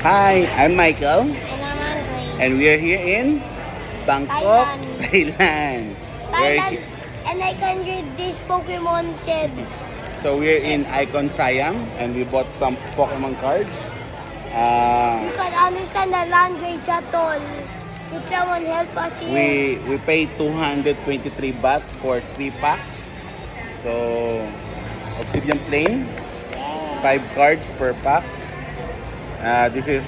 Hi, I'm Michael, And I'm hungry. and we are here in Bangkok, Thailand. Thailand. And I can read this Pokemon sheds. So we're in Icon Siam, and we bought some Pokemon cards. You can understand the language at all. Could someone help us here? We paid 223 baht for 3 packs. So Obsidian Plain, 5 cards per pack. This is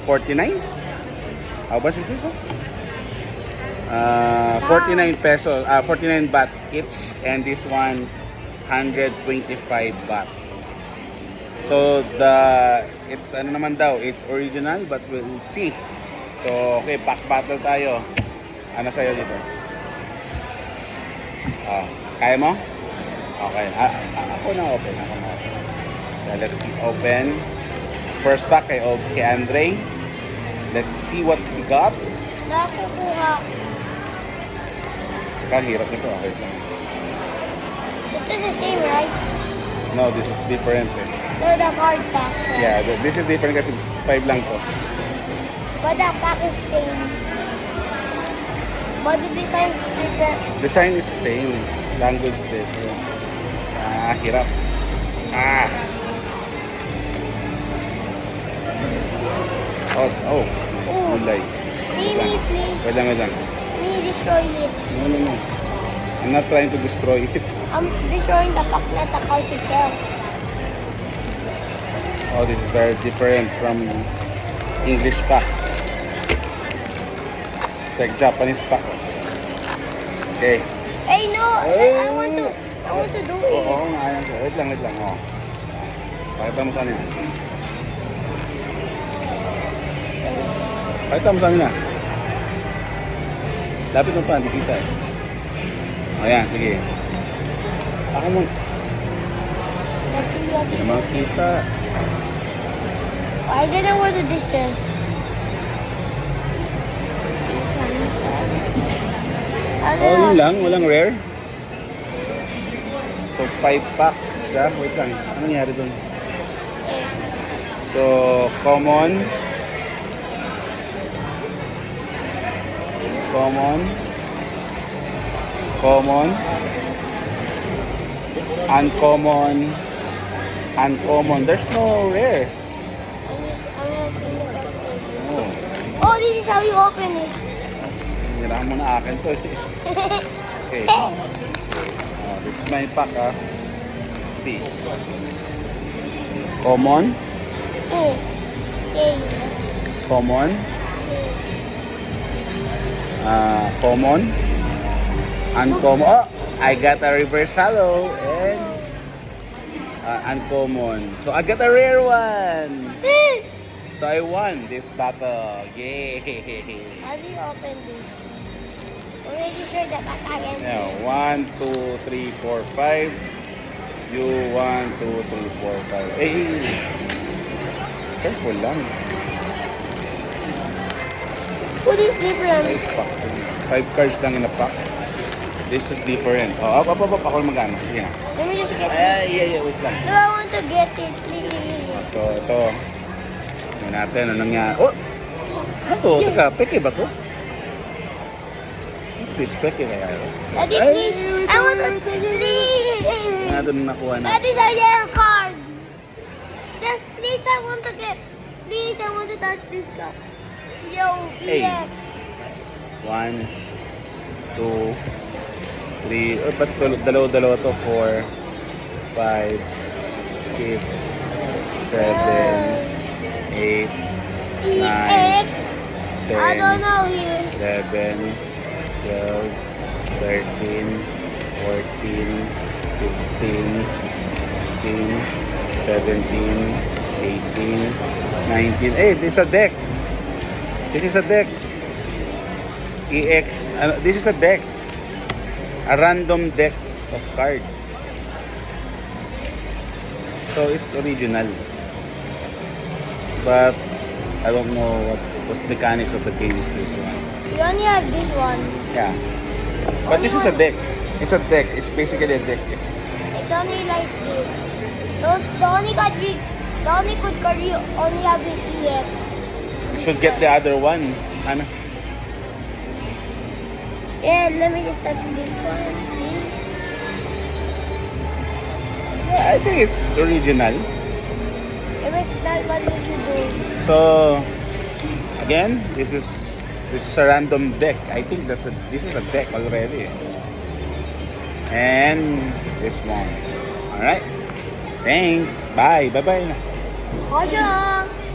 49. How much is this one? 49 pesos, 49 baht each, and this one 125 baht. So it's ano naman daw, it's original, but we'll see. So okay, pack battle tayo. Ano sa'yo dito? Kaya mo? Okay, ako na open. So let's see, open. First pack kay Andre. Let's see what we got. Nakukuha. Hirap nito. Okay. This is the same, right? No, this is different. No, the card pack. Right? Yeah, this is different kasi 5 lang to. But the pack is same. But the design is different. Design is same. Language different. Hirap. Oh, gulay. Mimi, please. Wait lang. Me destroy it. No. I'm not trying to destroy it. I'm destroying the pack, not the card itself. Oh, this is very different from English packs. It's like Japanese pack. Okay. Hey, no! Hey. I want to do it. Oo nga. Wait lang. Oh. Pakita mo saan yan. Pakita mo saan yan. Lapit mo pa, hindi kita eh. Ayan, sige. Ako mo. Let's see what Hindi it naman kita. I don't know what this is. Oh, yun lang. Walang rare. So, 5 packs siya. Wait lang. Ano nangyari dun? So, common. Uncommon. There's no rare. Oh, this is how you open it. Hirahan mo na akin to. Okay. This is my pack, Let's see. Common. Common. Uncommon. Oh, I got a reversalo and uncommon. So I got a rare one. So I won this battle. Yay! How do you open this? We're destroy the pack again. Now, 1, 2, 3, 4, 5. You 1, 2, 3, 4, 5. Hey! Careful lang. What is different? 5 cards lang in a pack. This is different. Oh, up. Ako mag-ano. Sige na. Let me just get it. Yeah, wait lang. No, I want to get it, please. So, ito. Tingnan natin anong nangyari. Oh! Ano to? Teka, peke ba to? What's this? Peke kaya? Daddy, please. I want to, please. Ano doon nakuha na? That is a rare card. Just please, I want to get. Please, I want to touch this card. Yo, Hey. EX. 1, 2, 3. Oh, ba't dalawa to? 4, 5, 6, 7, 8, 9, EX. 10, I don't know here. 11, 12, 13, 14, 15, 16, 17, 18, 19. Hey, this is a deck. EX. This is a deck. A random deck of cards. So it's original. But I don't know what mechanics of the game is this one. We only have this one. Yeah. But this is a deck. It's a deck. It's basically a deck. It's only like this. The only card we The only good card you only have is EX. Should get the other one. Ano? Yeah, let me just touch this one, please. Yeah, I think it's original. If it's not, what would you do? So again, this is a random deck. I think this is a deck already. And this one. All right. Thanks. Bye. Bye. Bye. Awesome.